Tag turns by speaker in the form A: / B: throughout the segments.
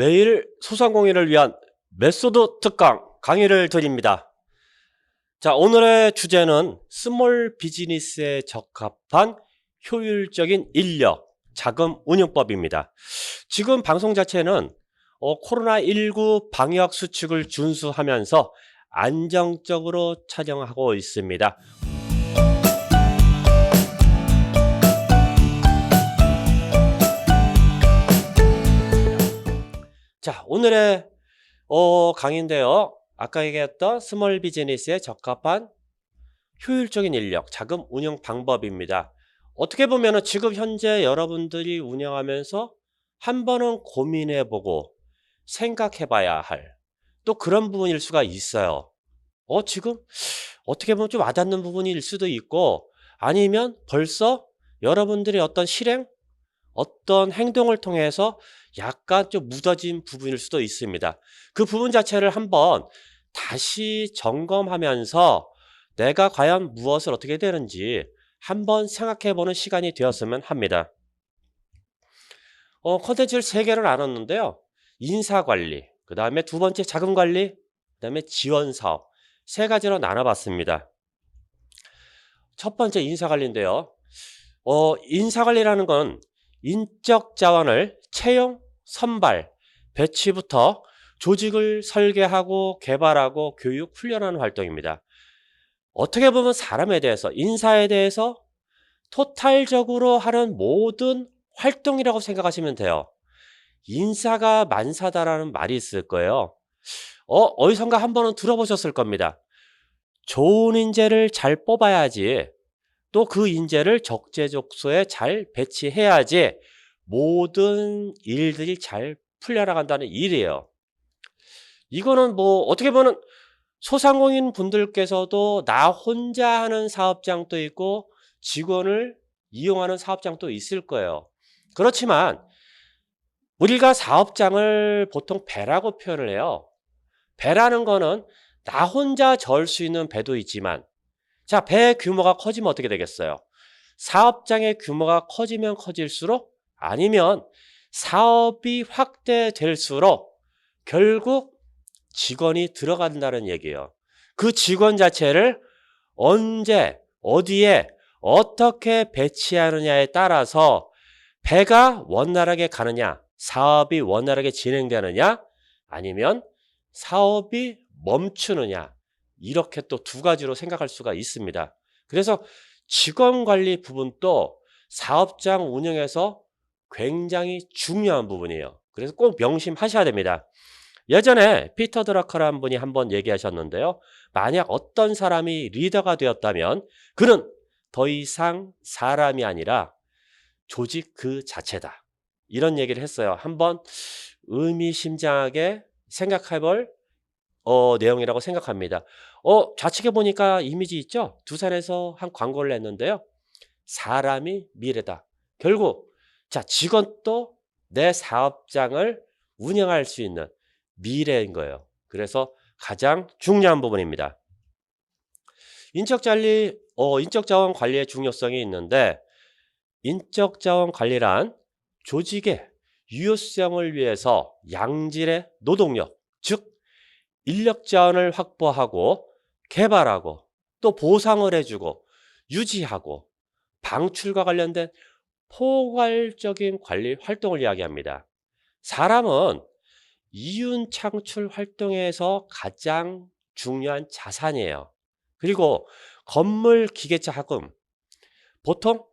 A: 매일 소상공인을 위한 메소드 특강 강의를 드립니다. 자, 오늘의 주제는 스몰 비즈니스에 적합한 효율적인 인력, 자금 운용법입니다. 지금 방송 자체는 코로나19 방역 수칙을 준수하면서 안정적으로 촬영하고 있습니다. 자, 오늘의 강의인데요. 아까 얘기했던 스몰 비즈니스에 적합한 효율적인 인력, 자금 운영 방법입니다. 어떻게 보면 지금 현재 여러분들이 운영하면서 한 번은 고민해보고 생각해봐야 할 또 그런 부분일 수가 있어요. 지금 어떻게 보면 좀 와닿는 부분일 수도 있고, 아니면 벌써 여러분들이 어떤 실행, 어떤 행동을 통해서 약간 좀 묻어진 부분일 수도 있습니다. 그 부분 자체를 한번 다시 점검하면서 내가 과연 무엇을 어떻게 되는지 한번 생각해보는 시간이 되었으면 합니다. 컨텐츠를 3개를 나눴는데요. 인사관리, 그 다음에 두 번째 자금관리, 그 다음에 지원사업 3가지로 나눠봤습니다. 첫 번째 인사관리인데요. 인사관리라는 건 인적 자원을 채용, 선발, 배치부터 조직을 설계하고 개발하고 교육, 훈련하는 활동입니다. 어떻게 보면 사람에 대해서, 인사에 대해서 토탈적으로 하는 모든 활동이라고 생각하시면 돼요. 인사가 만사다라는 말이 있을 거예요. 어디선가 한 번은 들어보셨을 겁니다. 좋은 인재를 잘 뽑아야지, 또 그 인재를 적재적소에 잘 배치해야지 모든 일들이 잘 풀려나간다는 일이에요. 이거는 어떻게 보면 소상공인 분들께서도 나 혼자 하는 사업장도 있고 직원을 이용하는 사업장도 있을 거예요. 그렇지만 우리가 사업장을 보통 배라고 표현을 해요. 배라는 거는 나 혼자 저을 수 있는 배도 있지만, 자, 배 규모가 커지면 어떻게 되겠어요? 사업장의 규모가 커지면 커질수록, 아니면 사업이 확대될수록 결국 직원이 들어간다는 얘기예요. 그 직원 자체를 언제, 어디에, 어떻게 배치하느냐에 따라서 배가 원활하게 가느냐, 사업이 원활하게 진행되느냐, 아니면 사업이 멈추느냐, 이렇게 또 2가지로 생각할 수가 있습니다. 그래서 직원관리 부분도 사업장 운영에서 굉장히 중요한 부분이에요. 그래서 꼭 명심하셔야 됩니다. 예전에 피터 드러커라는 분이 한번 얘기하셨는데요. 만약 어떤 사람이 리더가 되었다면 그는 더 이상 사람이 아니라 조직 그 자체다, 이런 얘기를 했어요. 한번 의미심장하게 생각해볼 내용이라고 생각합니다. 좌측에 보니까 이미지 있죠? 두산에서 한 광고를 냈는데요. 사람이 미래다. 결국 자, 직원도 내 사업장을 운영할 수 있는 미래인 거예요. 그래서 가장 중요한 부분입니다. 인적자원 관리의 중요성이 있는데, 인적자원 관리란 조직의 유효성을 위해서 양질의 노동력, 즉 인력자원을 확보하고 개발하고 또 보상을 해주고 유지하고 방출과 관련된 포괄적인 관리 활동을 이야기합니다. 사람은 이윤 창출 활동에서 가장 중요한 자산이에요. 그리고 건물, 기계차, 하금, 보통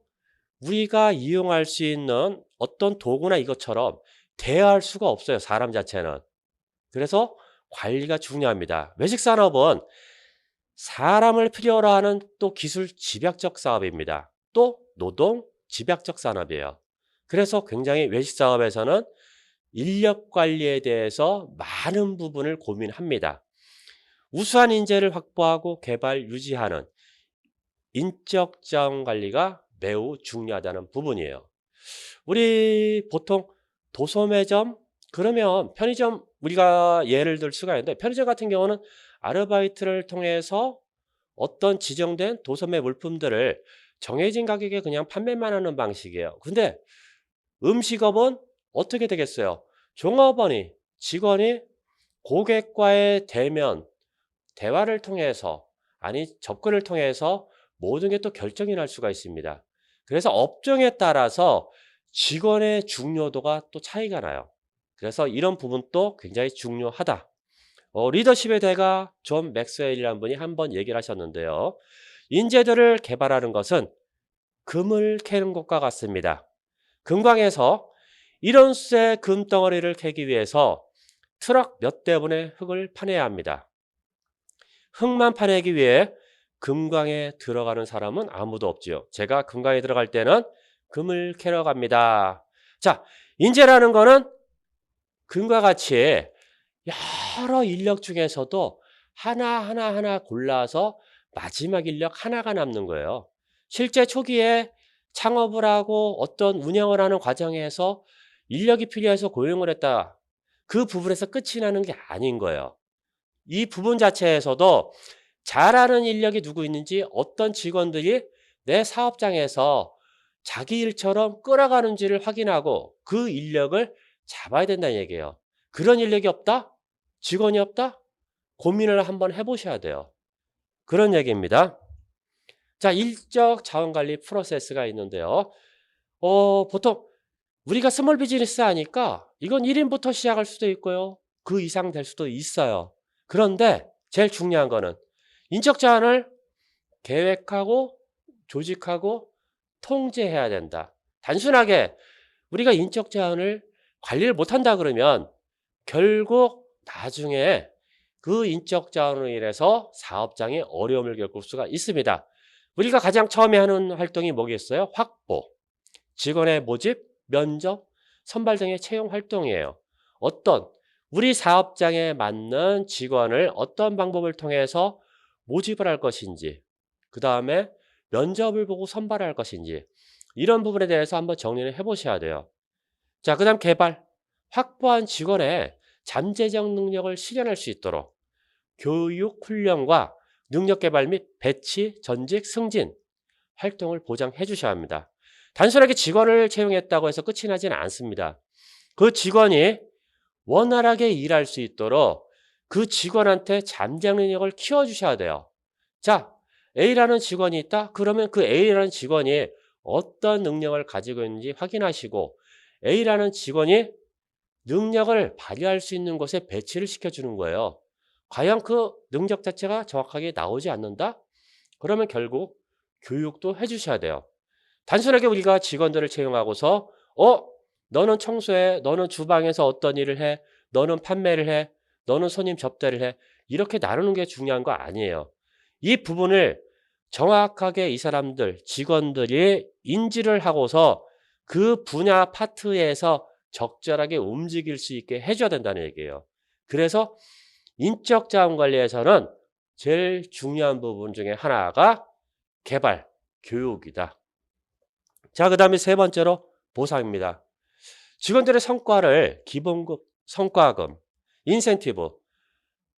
A: 우리가 이용할 수 있는 어떤 도구나 이것처럼 대할 수가 없어요, 사람 자체는. 그래서 관리가 중요합니다. 외식산업은 사람을 필요로 하는 또 기술 집약적 사업입니다. 또 노동 집약적 산업이에요. 그래서 굉장히 외식사업에서는 인력 관리에 대해서 많은 부분을 고민합니다. 우수한 인재를 확보하고 개발, 유지하는 인적 자원 관리가 매우 중요하다는 부분이에요. 우리 보통 도소매점, 그러면 편의점, 우리가 예를 들 수가 있는데, 편의점 같은 경우는 아르바이트를 통해서 어떤 지정된 도소매 물품들을 정해진 가격에 그냥 판매만 하는 방식이에요. 근데 음식업은 어떻게 되겠어요? 종업원이 직원이 고객과의 대화를 통해서 아니 접근을 통해서 모든 게 또 결정이 날 수가 있습니다. 그래서 업종에 따라서 직원의 중요도가 또 차이가 나요. 그래서 이런 부분도 굉장히 중요하다. 리더십의 대가 존 맥스웰이라는 분이 한번 얘기를 하셨는데요. 인재들을 개발하는 것은 금을 캐는 것과 같습니다. 금광에서 이런 수의 금덩어리를 캐기 위해서 트럭 몇 대분의 흙을 파내야 합니다. 흙만 파내기 위해 금광에 들어가는 사람은 아무도 없지요. 제가 금광에 들어갈 때는 금을 캐러 갑니다. 자, 인재라는 거는 금과 같이 여러 인력 중에서도 하나 골라서 마지막 인력 하나가 남는 거예요. 실제 초기에 창업을 하고 어떤 운영을 하는 과정에서 인력이 필요해서 고용을 했다. 그 부분에서 끝이 나는 게 아닌 거예요. 이 부분 자체에서도 잘하는 인력이 누구 있는지 어떤 직원들이 내 사업장에서 자기 일처럼 끌어가는지를 확인하고 그 인력을 잡아야 된다는 얘기예요. 그런 인력이 없다? 직원이 없다? 고민을 한번 해보셔야 돼요. 그런 얘기입니다. 자, 일적 자원관리 프로세스가 있는데요. 보통 우리가 스몰 비즈니스 하니까 이건 1인부터 시작할 수도 있고요. 그 이상 될 수도 있어요. 그런데 제일 중요한 거는 인적 자원을 계획하고 조직하고 통제해야 된다. 단순하게 우리가 인적 자원을 관리를 못한다 그러면 결국 나중에 그 인적 자원으로 인해서 사업장에 어려움을 겪을 수가 있습니다. 우리가 가장 처음에 하는 활동이 뭐겠어요? 확보, 직원의 모집, 면접, 선발 등의 채용 활동이에요. 우리 사업장에 맞는 직원을 어떤 방법을 통해서 모집을 할 것인지, 그 다음에 면접을 보고 선발할 것인지, 이런 부분에 대해서 한번 정리를 해보셔야 돼요. 자, 그 다음 개발. 확보한 직원의 잠재적 능력을 실현할 수 있도록 교육, 훈련과 능력 개발 및 배치, 전직, 승진 활동을 보장해 주셔야 합니다. 단순하게 직원을 채용했다고 해서 끝이 나지는 않습니다. 그 직원이 원활하게 일할 수 있도록 그 직원한테 잠재적 능력을 키워주셔야 돼요. 자, A라는 직원이 있다? 그러면 그 A라는 직원이 어떤 능력을 가지고 있는지 확인하시고 A라는 직원이 능력을 발휘할 수 있는 곳에 배치를 시켜주는 거예요. 과연 그 능력 자체가 정확하게 나오지 않는다? 그러면 결국 교육도 해주셔야 돼요. 단순하게 우리가 직원들을 채용하고서 너는 청소해, 너는 주방에서 어떤 일을 해, 너는 판매를 해, 너는 손님 접대를 해, 이렇게 나누는 게 중요한 거 아니에요. 이 부분을 정확하게 이 사람들, 직원들이 인지를 하고서 그 분야 파트에서 적절하게 움직일 수 있게 해줘야 된다는 얘기예요. 그래서 인적 자원 관리에서는 제일 중요한 부분 중에 하나가 개발, 교육이다. 자, 그 다음에 세 번째로 보상입니다. 직원들의 성과를 기본급, 성과금, 인센티브,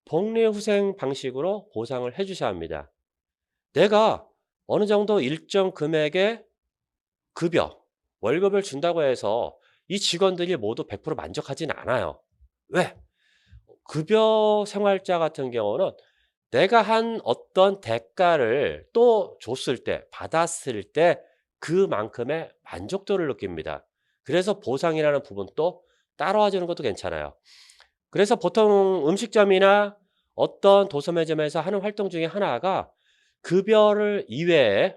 A: 복리후생 방식으로 보상을 해주셔야 합니다. 내가 어느 정도 일정 금액의 급여, 월급을 준다고 해서 이 직원들이 모두 100% 만족하지는 않아요. 왜? 급여 생활자 같은 경우는 내가 한 어떤 대가를 또 줬을 때, 받았을 때 그만큼의 만족도를 느낍니다. 그래서 보상이라는 부분도 따로 해주는 것도 괜찮아요. 그래서 보통 음식점이나 어떤 도소매점에서 하는 활동 중에 하나가 급여를 이외에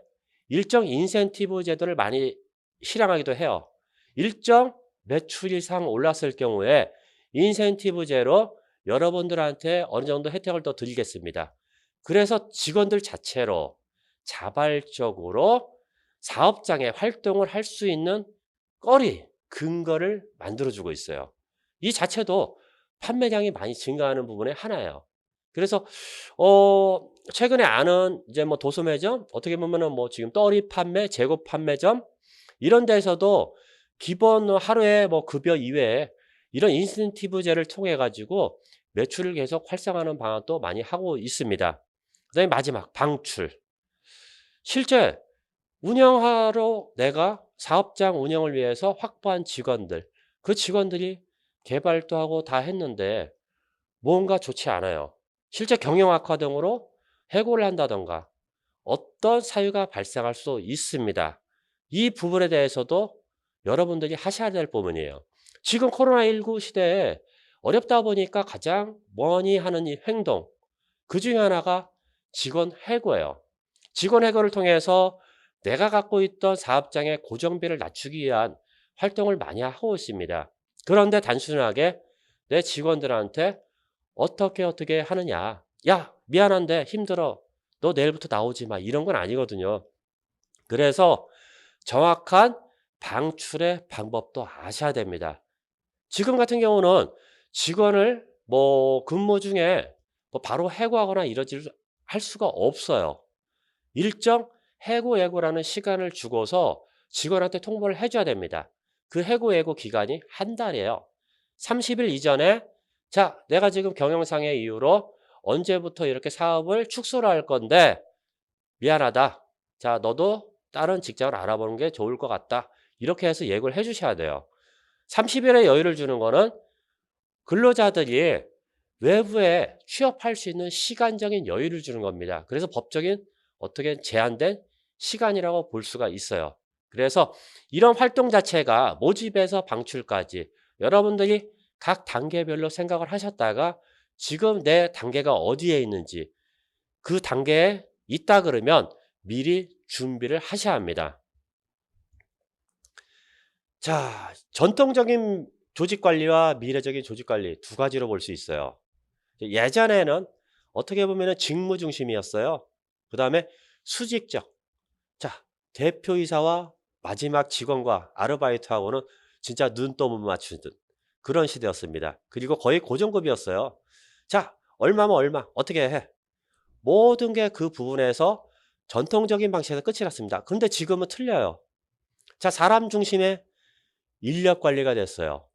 A: 일정 인센티브 제도를 많이 실행하기도 해요. 일정 매출 이상 올랐을 경우에 인센티브제로 여러분들한테 어느 정도 혜택을 더 드리겠습니다. 그래서 직원들 자체로 자발적으로 사업장에 활동을 할 수 있는 근거를 만들어주고 있어요. 이 자체도 판매량이 많이 증가하는 부분의 하나예요. 그래서 최근에 아는 이제 뭐 도소매점, 어떻게 보면은 뭐 지금 떨이 판매, 재고 판매점 이런 데서도 기본 하루에 뭐 급여 이외에 이런 인센티브제를 통해 가지고 매출을 계속 활성화하는 방안도 많이 하고 있습니다. 그다음에 마지막 방출. 실제 운영하러 내가 사업장 운영을 위해서 확보한 직원들, 그 직원들이 개발도 하고 다 했는데 뭔가 좋지 않아요. 실제 경영 악화 등으로 해고를 한다던가 어떤 사유가 발생할 수 있습니다. 이 부분에 대해서도 여러분들이 하셔야 될 부분이에요. 지금 코로나19 시대에 어렵다 보니까 가장 많이 하는 이 행동, 그 중에 하나가 직원 해고예요. 직원 해고를 통해서 내가 갖고 있던 사업장의 고정비를 낮추기 위한 활동을 많이 하고 있습니다. 그런데 단순하게 내 직원들한테 어떻게 하느냐. 야, 미안한데 힘들어. 너 내일부터 나오지 마. 이런 건 아니거든요. 그래서 정확한 방출의 방법도 아셔야 됩니다. 지금 같은 경우는 직원을 근무 중에 바로 해고하거나 할 수가 없어요. 일정 해고예고라는 시간을 주고서 직원한테 통보를 해줘야 됩니다. 그 해고예고 기간이 한 달이에요. 30일 이전에 자, 내가 지금 경영상의 이유로 언제부터 이렇게 사업을 축소를 할 건데 미안하다. 자, 너도 다른 직장을 알아보는 게 좋을 것 같다. 이렇게 해서 예고를 해주셔야 돼요. 30일의 여유를 주는 거는 근로자들이 외부에 취업할 수 있는 시간적인 여유를 주는 겁니다. 그래서 법적인 어떻게 제한된 시간이라고 볼 수가 있어요. 그래서 이런 활동 자체가 모집에서 방출까지 여러분들이 각 단계별로 생각을 하셨다가 지금 내 단계가 어디에 있는지 그 단계에 있다 그러면 미리 준비를 하셔야 합니다. 자, 전통적인 조직관리와 미래적인 조직관리 두 가지로 볼 수 있어요. 예전에는 어떻게 보면 직무 중심이었어요. 그 다음에 수직적. 자, 대표이사와 마지막 직원과 아르바이트하고는 진짜 눈도 못 맞추는 그런 시대였습니다. 그리고 거의 고정급이었어요. 자, 얼마면 얼마, 어떻게 해. 모든 게 그 부분에서 전통적인 방식에서 끝이 났습니다. 근데 지금은 틀려요. 자, 사람 중심의 인력 관리가 됐어요.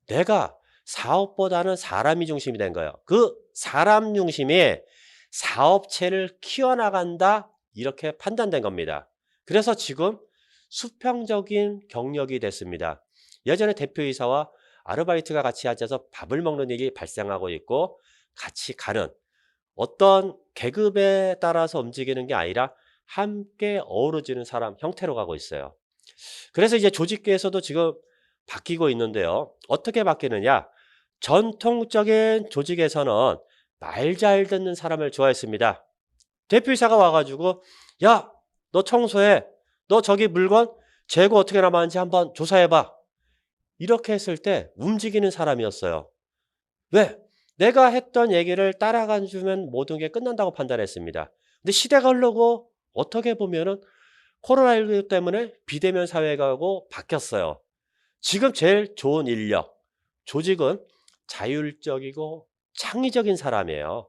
A: 내가 사업보다는 사람이 중심이 된 거예요. 그 사람 중심이 사업체를 키워나간다 이렇게 판단된 겁니다. 그래서 지금 수평적인 경력이 됐습니다. 예전에 대표이사와 아르바이트가 같이 앉아서 밥을 먹는 일이 발생하고 있고 같이 가는 어떤 계급에 따라서 움직이는 게 아니라 함께 어우러지는 사람 형태로 가고 있어요. 그래서 이제 조직계에서도 지금 바뀌고 있는데요. 어떻게 바뀌느냐? 전통적인 조직에서는 말 잘 듣는 사람을 좋아했습니다. 대표이사가 와가지고 야, 너 청소해. 너 저기 물건 재고 어떻게 남았는지 한번 조사해봐. 이렇게 했을 때 움직이는 사람이었어요. 왜? 내가 했던 얘기를 따라가 주면 모든 게 끝난다고 판단했습니다. 근데 시대가 흐르고 어떻게 보면은 코로나19 때문에 비대면 사회가 하고 바뀌었어요. 지금 제일 좋은 인력, 조직은 자율적이고 창의적인 사람이에요.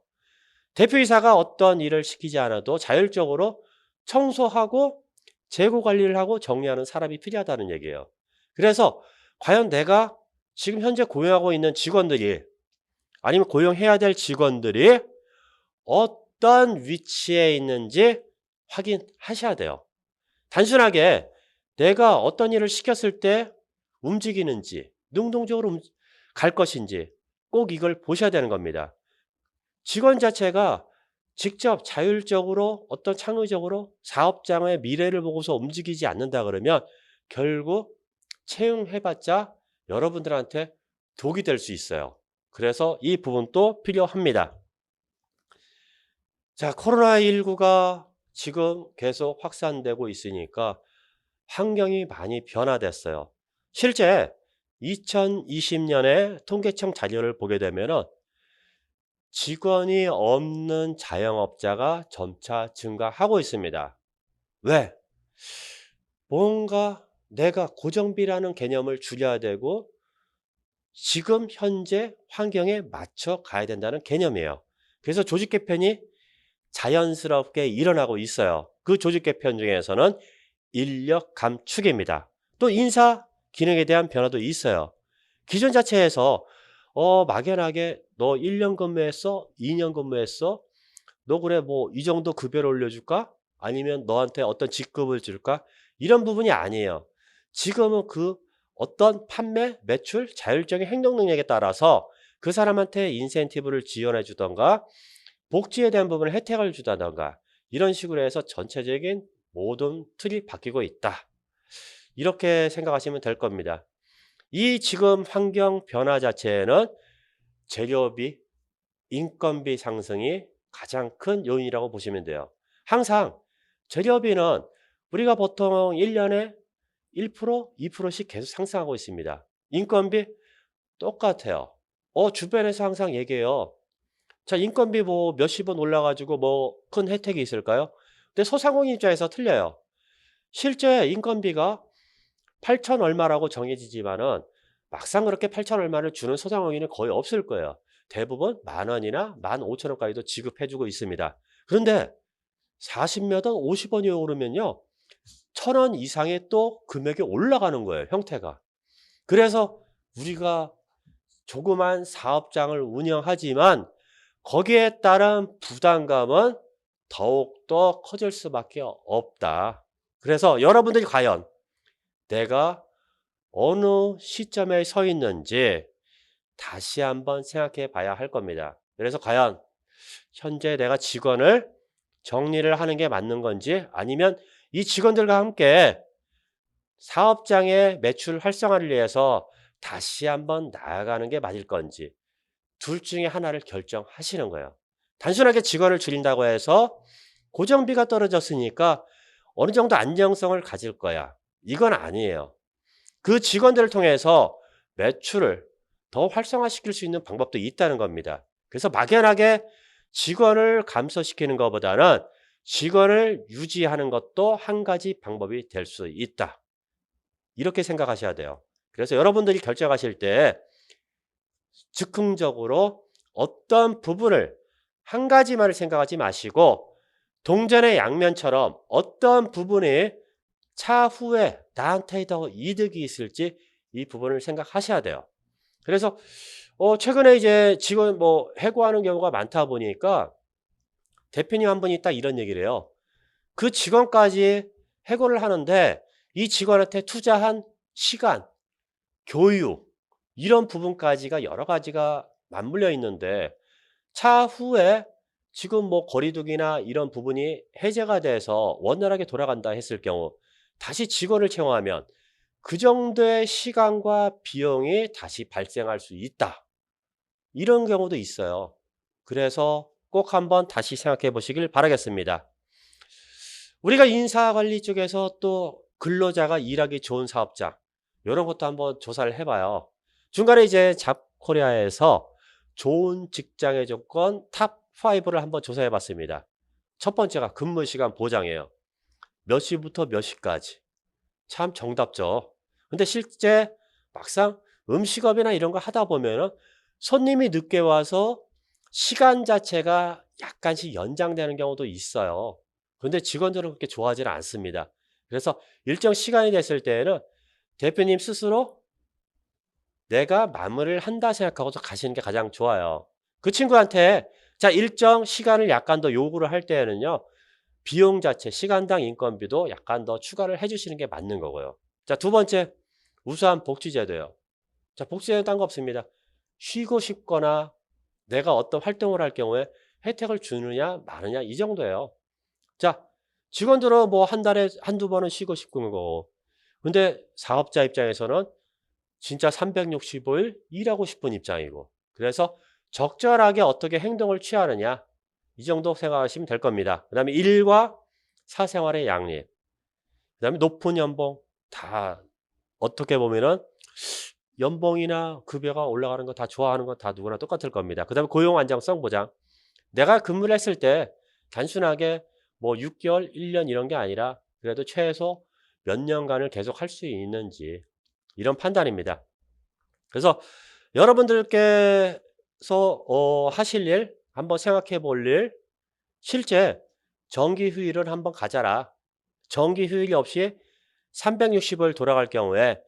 A: 대표이사가 어떤 일을 시키지 않아도 자율적으로 청소하고 재고 관리를 하고 정리하는 사람이 필요하다는 얘기예요. 그래서 과연 내가 지금 현재 고용하고 있는 직원들이 아니면 고용해야 될 직원들이 어떤 위치에 있는지 확인하셔야 돼요. 단순하게 내가 어떤 일을 시켰을 때 움직이는지, 능동적으로 갈 것인지 꼭 이걸 보셔야 되는 겁니다. 직원 자체가 직접 자율적으로 어떤 창의적으로 사업장의 미래를 보고서 움직이지 않는다 그러면 결국 채용해봤자 여러분들한테 독이 될 수 있어요. 그래서 이 부분도 필요합니다. 자, 코로나19가 지금 계속 확산되고 있으니까 환경이 많이 변화됐어요. 실제 2020년에 통계청 자료를 보게 되면은 직원이 없는 자영업자가 점차 증가하고 있습니다. 왜? 뭔가 내가 고정비라는 개념을 줄여야 되고 지금 현재 환경에 맞춰 가야 된다는 개념이에요. 그래서 조직 개편이 자연스럽게 일어나고 있어요. 그 조직 개편 중에서는 인력 감축입니다. 또 인사 기능에 대한 변화도 있어요. 기존 자체에서 막연하게 너 1년 근무했어? 2년 근무했어? 너 그래 뭐 이 정도 급여를 올려줄까? 아니면 너한테 어떤 직급을 줄까? 이런 부분이 아니에요. 지금은 그 어떤 판매, 매출, 자율적인 행동 능력에 따라서 그 사람한테 인센티브를 지원해 주던가 복지에 대한 부분을 혜택을 주다던가 이런 식으로 해서 전체적인 모든 틀이 바뀌고 있다. 이렇게 생각하시면 될 겁니다. 이 지금 환경 변화 자체는 재료비, 인건비 상승이 가장 큰 요인이라고 보시면 돼요. 항상 재료비는 우리가 보통 1년에 1%, 2%씩 계속 상승하고 있습니다. 인건비 똑같아요. 주변에서 항상 얘기해요. 자, 인건비 뭐 몇십 원 올라가지고 뭐 큰 혜택이 있을까요? 근데 소상공인 입장에서 틀려요. 실제 인건비가 8천 얼마라고 정해지지만은 막상 그렇게 8천 얼마를 주는 소상공인은 거의 없을 거예요. 대부분 10,000원이나 15,000원까지도 지급해주고 있습니다. 그런데 40몇 원, 50원이 오르면요. 1,000원 이상의 또 금액이 올라가는 거예요, 형태가. 그래서 우리가 조그만 사업장을 운영하지만 거기에 따른 부담감은 더욱더 커질 수밖에 없다. 그래서 여러분들이 과연 내가 어느 시점에 서 있는지 다시 한번 생각해 봐야 할 겁니다. 그래서 과연 현재 내가 직원을 정리를 하는 게 맞는 건지 아니면 이 직원들과 함께 사업장의 매출 활성화를 위해서 다시 한번 나아가는 게 맞을 건지 둘 중에 하나를 결정하시는 거예요. 단순하게 직원을 줄인다고 해서 고정비가 떨어졌으니까 어느 정도 안정성을 가질 거야. 이건 아니에요. 그 직원들을 통해서 매출을 더 활성화시킬 수 있는 방법도 있다는 겁니다. 그래서 막연하게 직원을 감소시키는 것보다는 직원을 유지하는 것도 한 가지 방법이 될 수 있다. 이렇게 생각하셔야 돼요. 그래서 여러분들이 결정하실 때 즉흥적으로 어떤 부분을 한 가지만을 생각하지 마시고 동전의 양면처럼 어떤 부분이 차후에 나한테 더 이득이 있을지 이 부분을 생각하셔야 돼요. 그래서 최근에 이제 직원 뭐 해고하는 경우가 많다 보니까 대표님 한 분이 딱 이런 얘기를 해요. 그 직원까지 해고를 하는데 이 직원한테 투자한 시간, 교육 이런 부분까지가 여러 가지가 맞물려 있는데 차후에 지금 뭐 거리두기나 이런 부분이 해제가 돼서 원활하게 돌아간다 했을 경우 다시 직원을 채용하면 그 정도의 시간과 비용이 다시 발생할 수 있다. 이런 경우도 있어요. 그래서 꼭 한번 다시 생각해 보시길 바라겠습니다. 우리가 인사관리 쪽에서 또 근로자가 일하기 좋은 사업장 이런 것도 한번 조사를 해봐요. 중간에 이제 잡코리아에서 좋은 직장의 조건 탑 5를 한번 조사해 봤습니다. 첫 번째가 근무 시간 보장이에요. 몇 시부터 몇 시까지. 참 정답죠. 근데 실제 막상 음식업이나 이런 거 하다 보면은 손님이 늦게 와서 시간 자체가 약간씩 연장되는 경우도 있어요. 그런데 직원들은 그렇게 좋아하지는 않습니다. 그래서 일정 시간이 됐을 때에는 대표님 스스로 내가 마무리를 한다 생각하고서 가시는 게 가장 좋아요. 그 친구한테 자 일정 시간을 약간 더 요구를 할 때에는요. 비용 자체 시간당 인건비도 약간 더 추가를 해 주시는 게 맞는 거고요. 자, 두 번째 우수한 복지제도예요. 자, 복지제도 딴 거 없습니다. 쉬고 싶거나 내가 어떤 활동을 할 경우에 혜택을 주느냐 마느냐 이 정도예요. 자, 직원들은 뭐 한 달에 한두 번은 쉬고 싶은 거고. 근데 사업자 입장에서는 진짜 365일 일하고 싶은 입장이고. 그래서 적절하게 어떻게 행동을 취하느냐. 이 정도 생각하시면 될 겁니다. 그 다음에 일과 사생활의 양립. 그 다음에 높은 연봉. 다 어떻게 보면은 연봉이나 급여가 올라가는 거 다 좋아하는 거 다 누구나 똑같을 겁니다. 그 다음에 고용 안정성 보장. 내가 근무를 했을 때 단순하게 뭐 6개월, 1년 이런 게 아니라 그래도 최소 몇 년간을 계속 할 수 있는지 이런 판단입니다. 그래서 여러분들께서 하실 일, 한번 생각해 볼 일, 실제 정기 휴일을 한번 가져라. 정기 휴일이 없이 360일 돌아갈 경우에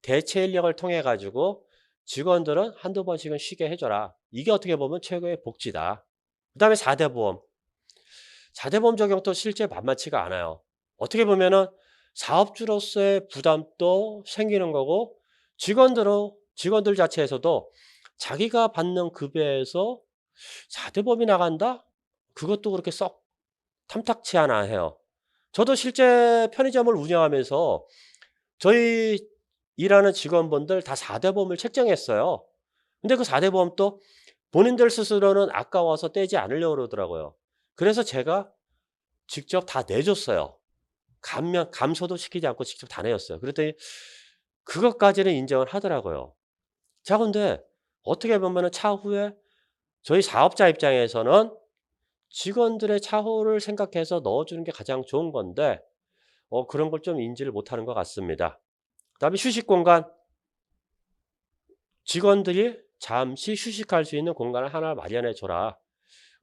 A: 대체 인력을 통해 가지고 직원들은 한두 번씩은 쉬게 해줘라. 이게 어떻게 보면 최고의 복지다. 그 다음에 4대 보험. 4대 보험 적용도 실제 만만치가 않아요. 어떻게 보면은 사업주로서의 부담도 생기는 거고 직원들 자체에서도 자기가 받는 급여에서 4대보험이 나간다? 그것도 그렇게 썩 탐탁치 않아 해요. 저도 실제 편의점을 운영하면서 저희 일하는 직원분들 다 4대보험을 책정했어요. 근데 그 4대보험도 본인들 스스로는 아까워서 떼지 않으려고 그러더라고요. 그래서 제가 직접 다 내줬어요. 감소도 시키지 않고 직접 다 내었어요. 그랬더니 그것까지는 인정을 하더라고요. 자, 근데 어떻게 보면은 차후에 저희 사업자 입장에서는 직원들의 차후를 생각해서 넣어주는 게 가장 좋은 건데, 그런 걸 좀 인지를 못하는 것 같습니다. 그다음에 휴식 공간. 직원들이 잠시 휴식할 수 있는 공간을 하나 마련해 줘라.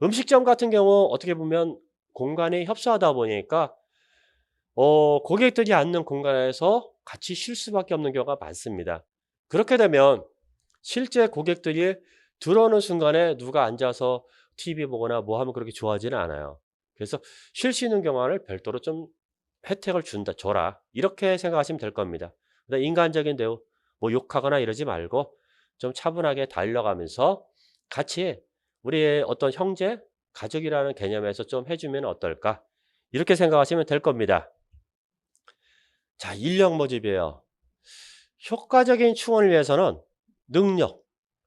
A: 음식점 같은 경우 어떻게 보면 공간이 협소하다 보니까 고객들이 앉는 공간에서 같이 쉴 수밖에 없는 경우가 많습니다. 그렇게 되면 실제 고객들이 들어오는 순간에 누가 앉아서 TV 보거나 뭐 하면 그렇게 좋아하지는 않아요. 그래서 쉴 수 있는 경우를 별도로 좀 혜택을 줘라. 이렇게 생각하시면 될 겁니다. 그다음에 인간적인 대우, 뭐 욕하거나 이러지 말고 좀 차분하게 달려가면서 같이 우리의 어떤 형제, 가족이라는 개념에서 좀 해주면 어떨까? 이렇게 생각하시면 될 겁니다. 자, 인력 모집이에요. 효과적인 충원을 위해서는 능력,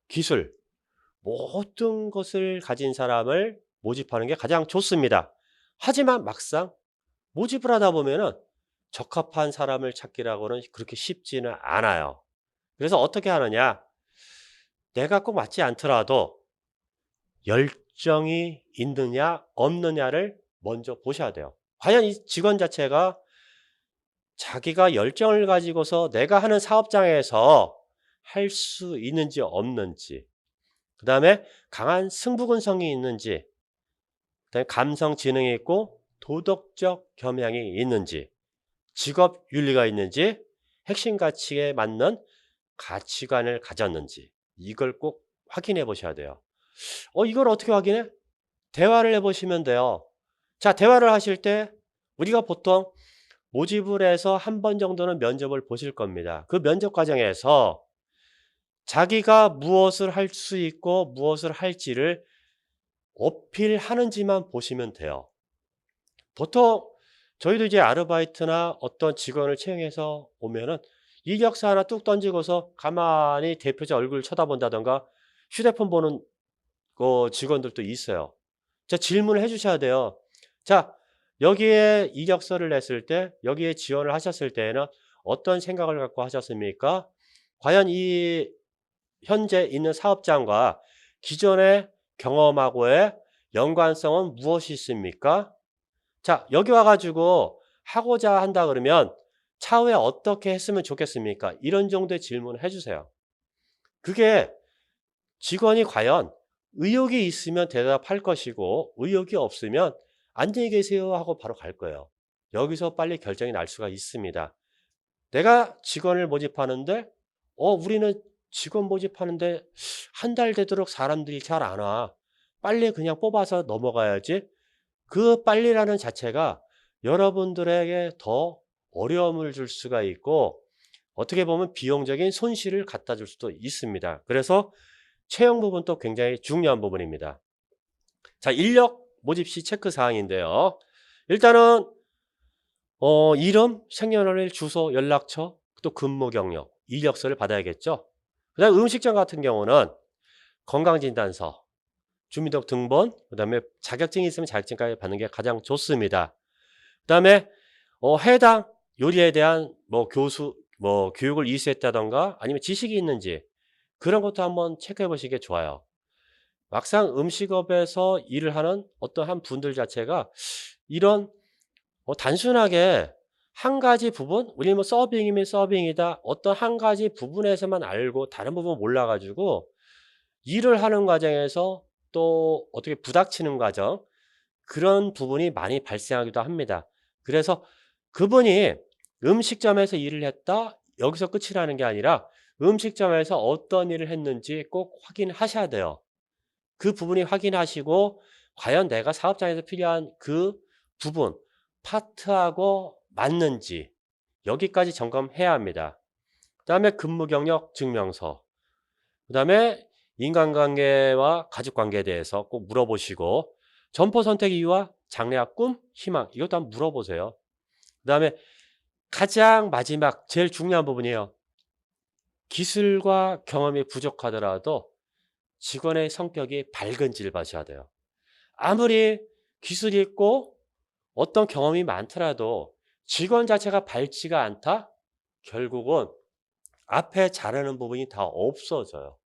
A: 기술, 모든 것을 가진 사람을 모집하는 게 가장 좋습니다. 하지만 막상 모집을 하다 보면은 적합한 사람을 찾기라고는 그렇게 쉽지는 않아요. 그래서 어떻게 하느냐? 내가 꼭 맞지 않더라도 열정이 있느냐 없느냐를 먼저 보셔야 돼요. 과연 이 직원 자체가 자기가 열정을 가지고서 내가 하는 사업장에서 할 수 있는지 없는지, 그 다음에 강한 승부근성이 있는지, 그다음에 감성 지능이 있고 도덕적 겸양이 있는지, 직업 윤리가 있는지, 핵심 가치에 맞는 가치관을 가졌는지, 이걸 꼭 확인해 보셔야 돼요. 이걸 어떻게 확인해? 대화를 해 보시면 돼요. 자, 대화를 하실 때 우리가 보통 모집을 해서 한 번 정도는 면접을 보실 겁니다. 그 면접 과정에서 자기가 무엇을 할 수 있고 무엇을 할지를 어필하는지만 보시면 돼요. 보통 저희도 이제 아르바이트나 어떤 직원을 채용해서 오면은 이력서 하나 뚝 던지고서 가만히 대표자 얼굴 쳐다본다던가 휴대폰 보는 직원들도 있어요. 자, 질문을 해 주셔야 돼요. 자, 여기에 이력서를 냈을 때, 여기에 지원을 하셨을 때에는 어떤 생각을 갖고 하셨습니까? 과연 이 현재 있는 사업장과 기존의 경험하고의 연관성은 무엇이 있습니까? 자, 여기 와가지고 하고자 한다 그러면 차후에 어떻게 했으면 좋겠습니까? 이런 정도의 질문을 해주세요. 그게 직원이 과연 의욕이 있으면 대답할 것이고 의욕이 없으면 안녕히 계세요 하고 바로 갈 거예요. 여기서 빨리 결정이 날 수가 있습니다. 내가 직원을 모집하는데 우리는 직원 모집하는데 한 달 되도록 사람들이 잘 안 와. 빨리 그냥 뽑아서 넘어가야지. 그 빨리라는 자체가 여러분들에게 더 어려움을 줄 수가 있고 어떻게 보면 비용적인 손실을 갖다 줄 수도 있습니다. 그래서 채용 부분도 굉장히 중요한 부분입니다. 자, 인력 모집 시 체크 사항인데요. 일단은 이름, 생년월일, 주소, 연락처, 또 근무 경력, 이력서를 받아야겠죠. 그다음 음식점 같은 경우는 건강진단서, 주민등록 등본, 그다음에 자격증이 있으면 자격증까지 받는 게 가장 좋습니다. 그다음에 해당 요리에 대한 교육을 이수했다던가 아니면 지식이 있는지 그런 것도 한번 체크해 보시는 게 좋아요. 막상 음식업에서 일을 하는 어떠한 분들 자체가 이런 단순하게 한 가지 부분, 우리 뭐 서빙이면 서빙이다. 어떤 한 가지 부분에서만 알고 다른 부분 몰라가지고 일을 하는 과정에서 또 어떻게 부닥치는 과정, 그런 부분이 많이 발생하기도 합니다. 그래서 그분이 음식점에서 일을 했다, 여기서 끝이라는 게 아니라 음식점에서 어떤 일을 했는지 꼭 확인하셔야 돼요. 그 부분이 확인하시고 과연 내가 사업장에서 필요한 그 부분, 파트하고 맞는지 여기까지 점검해야 합니다. 그다음에 근무 경력 증명서. 그다음에 인간관계와 가족관계에 대해서 꼭 물어보시고 점포 선택 이유와 장래와 꿈, 희망 이것도 한번 물어보세요. 그다음에 가장 마지막 제일 중요한 부분이에요. 기술과 경험이 부족하더라도 직원의 성격이 밝은지를 봐셔야 돼요. 아무리 기술이 있고 어떤 경험이 많더라도 직원 자체가 밝지가 않다? 결국은 앞에 잘하는 부분이 다 없어져요.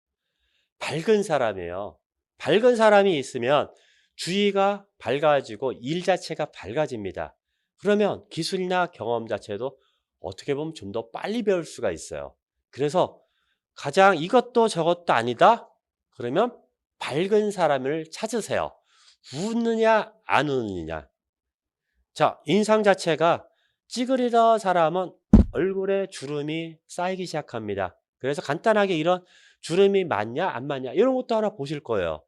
A: 밝은 사람이에요. 밝은 사람이 있으면 주위가 밝아지고 일 자체가 밝아집니다. 그러면 기술이나 경험 자체도 어떻게 보면 좀 더 빨리 배울 수가 있어요. 그래서 가장 이것도 저것도 아니다? 그러면 밝은 사람을 찾으세요. 웃느냐 안 웃느냐. 자, 인상 자체가 찌그리던 사람은 얼굴에 주름이 쌓이기 시작합니다. 그래서 간단하게 이런 주름이 많냐 안 많냐 이런 것도 하나 보실 거예요.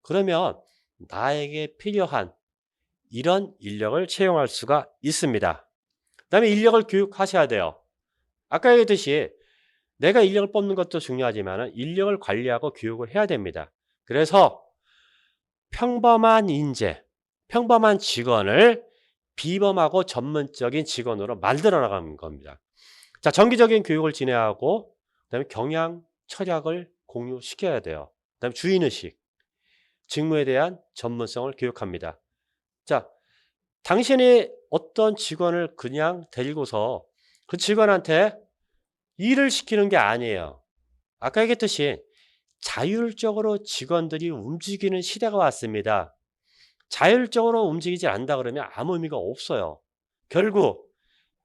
A: 그러면 나에게 필요한 이런 인력을 채용할 수가 있습니다. 그 다음에 인력을 교육하셔야 돼요. 아까 얘기했듯이 내가 인력을 뽑는 것도 중요하지만 인력을 관리하고 교육을 해야 됩니다. 그래서 평범한 인재, 평범한 직원을 비범하고 전문적인 직원으로 만들어 나가는 겁니다. 자, 정기적인 교육을 진행하고 그다음에 경영 철학을 공유시켜야 돼요. 그다음에 주인의식, 직무에 대한 전문성을 교육합니다. 자, 당신이 어떤 직원을 그냥 데리고서 그 직원한테 일을 시키는 게 아니에요. 아까 얘기했듯이 자율적으로 직원들이 움직이는 시대가 왔습니다. 자율적으로 움직이지 않는다 그러면 아무 의미가 없어요. 결국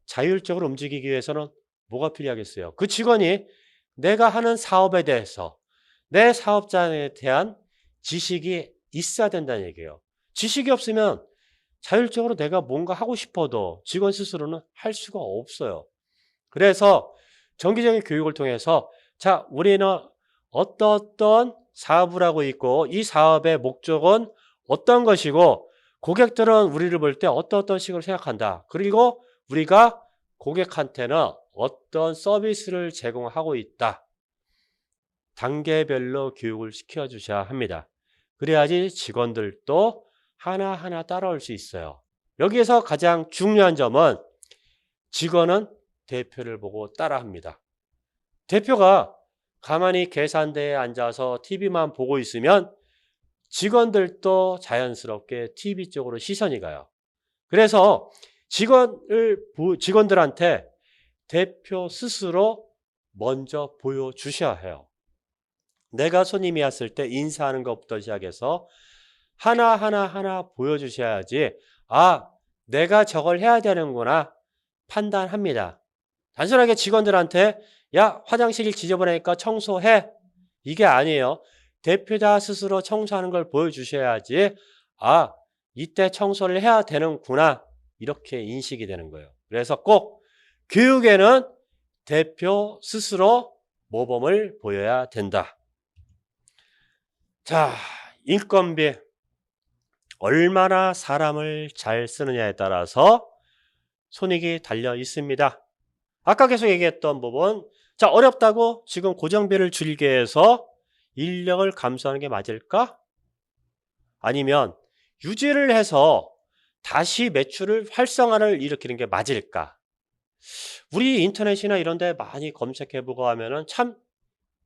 A: 자율적으로 움직이기 위해서는 뭐가 필요하겠어요? 그 직원이 내가 하는 사업에 대해서 내 사업자에 대한 지식이 있어야 된다는 얘기예요. 지식이 없으면 자율적으로 내가 뭔가 하고 싶어도 직원 스스로는 할 수가 없어요. 그래서 정기적인 교육을 통해서 자, 우리는 어떤 사업을 하고 있고 이 사업의 목적은 어떤 것이고 고객들은 우리를 볼 때 어떤 식으로 생각한다. 그리고 우리가 고객한테는 어떤 서비스를 제공하고 있다. 단계별로 교육을 시켜주셔야 합니다. 그래야지 직원들도 하나하나 따라올 수 있어요. 여기에서 가장 중요한 점은 직원은 대표를 보고 따라합니다. 대표가 가만히 계산대에 앉아서 TV만 보고 있으면 직원들도 자연스럽게 TV 쪽으로 시선이 가요. 그래서 직원들한테 대표 스스로 먼저 보여주셔야 해요. 내가 손님이 왔을 때 인사하는 것부터 시작해서 하나 보여주셔야지 아, 내가 저걸 해야 되는구나 판단합니다. 단순하게 직원들한테 야, 화장실 지저분하니까 청소해. 이게 아니에요. 대표자 스스로 청소하는 걸 보여주셔야지 아, 이때 청소를 해야 되는구나 이렇게 인식이 되는 거예요. 그래서 꼭 교육에는 대표 스스로 모범을 보여야 된다. 자, 인건비 얼마나 사람을 잘 쓰느냐에 따라서 손익이 달려 있습니다. 아까 계속 얘기했던 부분 자, 어렵다고 지금 고정비를 줄이게 해서 인력을 감소하는 게 맞을까? 아니면 유지를 해서 다시 매출을 활성화를 일으키는 게 맞을까? 우리 인터넷이나 이런 데 많이 검색해보고 하면은 참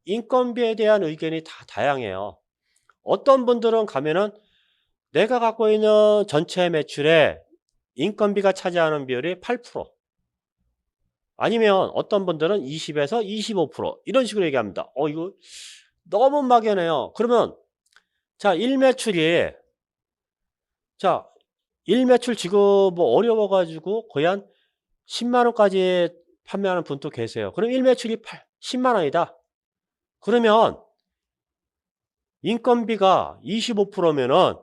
A: 인건비에 대한 의견이 다 다양해요. 어떤 분들은 가면은 내가 갖고 있는 전체 매출에 인건비가 차지하는 비율이 8%. 아니면 어떤 분들은 20에서 25% 이런 식으로 얘기합니다. 이거 너무 막연해요. 그러면 자, 자, 일매출 지금 뭐 어려워가지고 거의 한 10만 원까지 판매하는 분도 계세요. 그럼 일매출이 10만 원이다. 그러면 인건비가 25%면은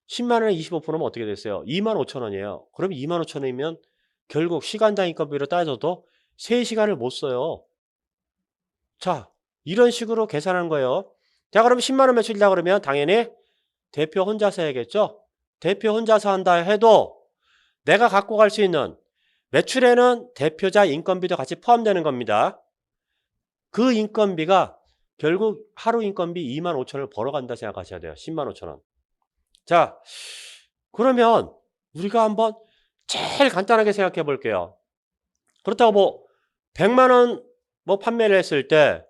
A: 10만 원에 25%면 어떻게 됐어요? 2만 5천 원이에요. 그럼 2만 5천 원이면 결국 시간당 인건비로 따져도 3시간을 못 써요. 자, 이런 식으로 계산하는 거예요. 자, 그럼 10만 원 매출이다 그러면 당연히 대표 혼자서 해야겠죠? 대표 혼자서 한다 해도 내가 갖고 갈 수 있는 매출에는 대표자 인건비도 같이 포함되는 겁니다. 그 인건비가 결국 하루 인건비 25,000원을 벌어간다 생각하셔야 돼요. 105,000원. 자, 그러면 우리가 한번 제일 간단하게 생각해 볼게요. 그렇다고 뭐 100만 원 뭐 판매를 했을 때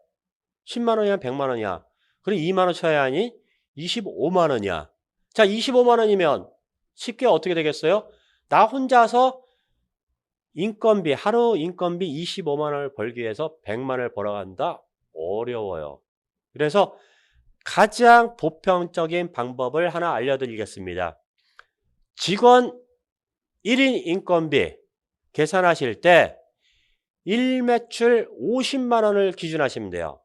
A: 10만 원이야, 100만 원이야. 그럼 2만 원 쳐야 하니 25만 원이야. 자, 25만 원이면 쉽게 어떻게 되겠어요? 나 혼자서 인건비, 하루 인건비 25만 원을 벌기 위해서 100만 원을 벌어간다? 어려워요. 그래서 가장 보편적인 방법을 하나 알려드리겠습니다. 직원 1인 인건비 계산하실 때 일매출 50만 원을 기준하시면 돼요.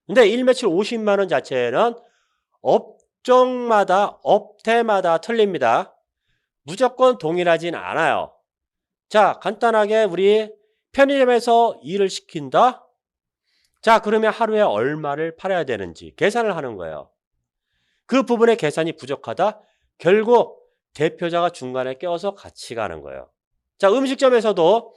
A: 근데 일매출 50만 원 자체는 업종마다, 업태마다 틀립니다. 무조건 동일하진 않아요. 자, 간단하게 우리 편의점에서 일을 시킨다? 자, 그러면 하루에 얼마를 팔아야 되는지 계산을 하는 거예요. 그 부분의 계산이 부족하다? 결국 대표자가 중간에 껴서 같이 가는 거예요. 자, 음식점에서도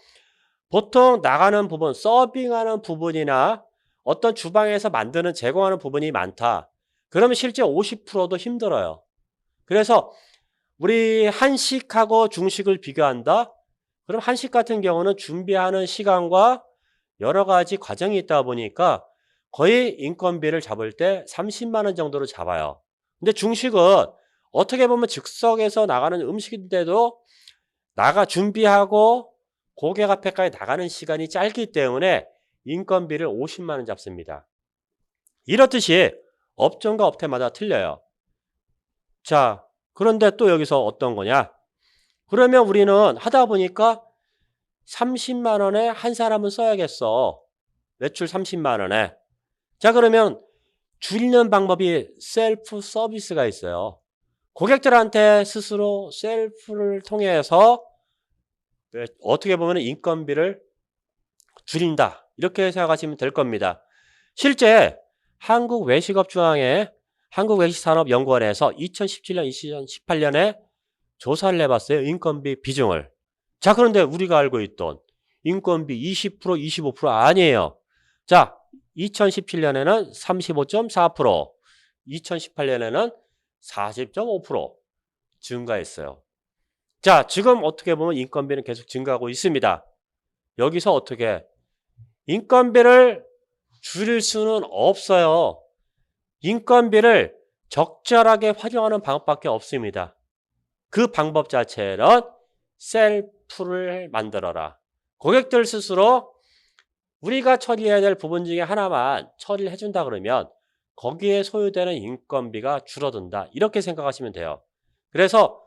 A: 보통 나가는 부분, 서빙하는 부분이나 어떤 주방에서 만드는 제공하는 부분이 많다. 그러면 실제 50%도 힘들어요. 그래서 우리 한식하고 중식을 비교한다? 그럼 한식 같은 경우는 준비하는 시간과 여러 가지 과정이 있다 보니까 거의 인건비를 잡을 때 30만 원 정도로 잡아요. 근데 중식은 어떻게 보면 즉석에서 나가는 음식인데도 준비하고 고객 앞에까지 나가는 시간이 짧기 때문에 인건비를 50만 원 잡습니다. 이렇듯이 업종과 업태마다 틀려요. 자, 그런데 또 여기서 어떤 거냐? 그러면 우리는 하다 보니까 30만 원에 한 사람은 써야겠어. 매출 30만 원에. 자, 그러면 줄이는 방법이 셀프 서비스가 있어요. 고객들한테 스스로 셀프를 통해서 어떻게 보면 인건비를 줄인다. 이렇게 생각하시면 될 겁니다. 실제 한국외식업중앙회 한국외식산업연구원에서 2017년, 2018년에 조사를 해봤어요. 인건비 비중을. 자, 그런데 우리가 알고 있던 인건비 20%, 25% 아니에요. 자, 2017년에는 35.4%, 2018년에는 40.5% 증가했어요. 자, 지금 어떻게 보면 인건비는 계속 증가하고 있습니다. 여기서 어떻게 인건비를 줄일 수는 없어요. 인건비를 적절하게 활용하는 방법밖에 없습니다. 그 방법 자체는 셀프를 만들어라. 고객들 스스로 우리가 처리해야 될 부분 중에 하나만 처리를 해준다 그러면 거기에 소요되는 인건비가 줄어든다. 이렇게 생각하시면 돼요. 그래서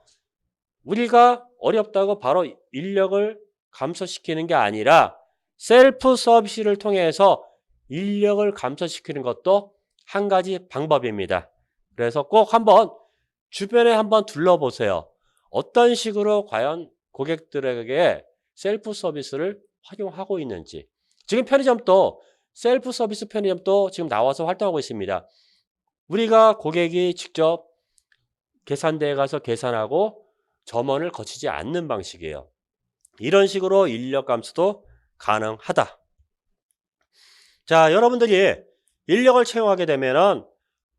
A: 우리가 어렵다고 바로 인력을 감소시키는 게 아니라 셀프 서비스를 통해서 인력을 감소시키는 것도 한 가지 방법입니다. 그래서 꼭 한번 주변에 한번 둘러보세요. 어떤 식으로 과연 고객들에게 셀프 서비스를 활용하고 있는지. 지금 편의점도 셀프 서비스 편의점도 지금 나와서 활동하고 있습니다. 우리가 고객이 직접 계산대에 가서 계산하고 점원을 거치지 않는 방식이에요. 이런 식으로 인력 감소도 가능하다. 자, 여러분들이 인력을 채용하게 되면은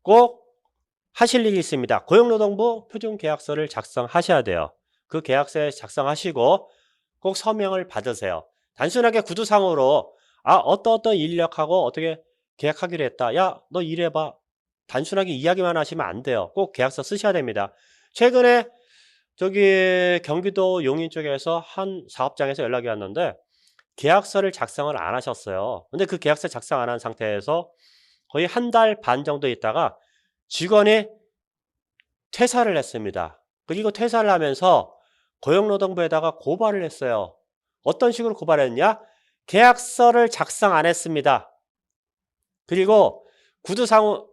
A: 꼭 하실 일이 있습니다. 고용노동부 표준계약서를 작성하셔야 돼요. 그 계약서에 작성하시고 꼭 서명을 받으세요. 단순하게 구두상으로 어떤 인력하고 어떻게 계약하기로 했다. 야, 너 일해봐. 단순하게 이야기만 하시면 안 돼요. 꼭 계약서 쓰셔야 됩니다. 최근에 저기 경기도 용인 쪽에서 한 사업장에서 연락이 왔는데 계약서를 작성을 안 하셨어요. 근데 그 계약서 작성 안 한 상태에서 거의 한 달 반 정도 있다가 직원이 퇴사를 했습니다. 그리고 퇴사를 하면서 고용노동부에다가 고발을 했어요. 어떤 식으로 고발했냐? 계약서를 작성 안 했습니다. 그리고 구두상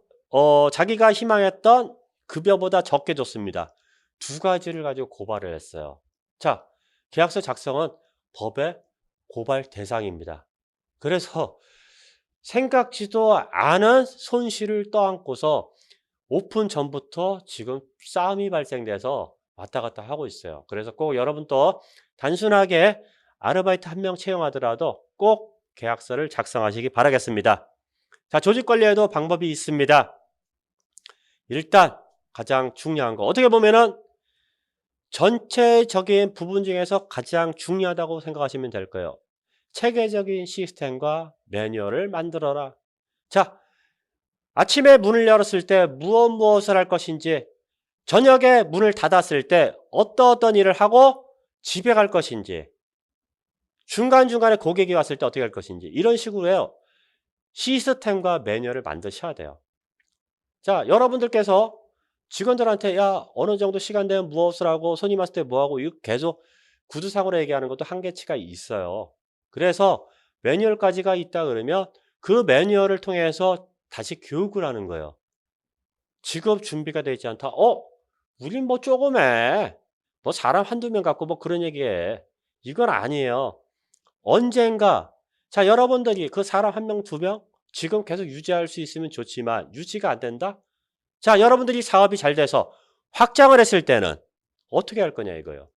A: 자기가 희망했던 급여보다 적게 줬습니다. 두 가지를 가지고 고발을 했어요. 자, 계약서 작성은 법의 고발 대상입니다. 그래서 생각지도 않은 손실을 떠안고서 오픈 전부터 지금 싸움이 발생돼서 왔다 갔다 하고 있어요. 그래서 꼭 여러분도 단순하게 아르바이트 한 명 채용하더라도 꼭 계약서를 작성하시기 바라겠습니다. 자, 조직 관리에도 방법이 있습니다. 일단 가장 중요한 거 어떻게 보면은 전체적인 부분 중에서 가장 중요하다고 생각하시면 될 거예요. 체계적인 시스템과 매뉴얼을 만들어라. 자, 아침에 문을 열었을 때 무엇을 할 것인지, 저녁에 문을 닫았을 때 어떤 일을 하고 집에 갈 것인지, 중간중간에 고객이 왔을 때 어떻게 할 것인지, 이런 식으로 해요. 시스템과 매뉴얼을 만드셔야 돼요. 자, 여러분들께서 직원들한테 야, 어느 정도 시간 되면 무엇을 하고 손님 왔을 때 뭐 하고 이거 계속 구두상으로 얘기하는 것도 한계치가 있어요. 그래서 매뉴얼까지가 있다 그러면 그 매뉴얼을 통해서 다시 교육을 하는 거예요. 직업 준비가 되지 않다. 우린 뭐 조금 해. 뭐 사람 한두 명 갖고 뭐 그런 얘기해. 이건 아니에요. 언젠가 자, 여러분들이 그 사람 한 명, 두 명 지금 계속 유지할 수 있으면 좋지만 유지가 안 된다? 자, 여러분들이 사업이 잘 돼서 확장을 했을 때는 어떻게 할 거냐 이거예요.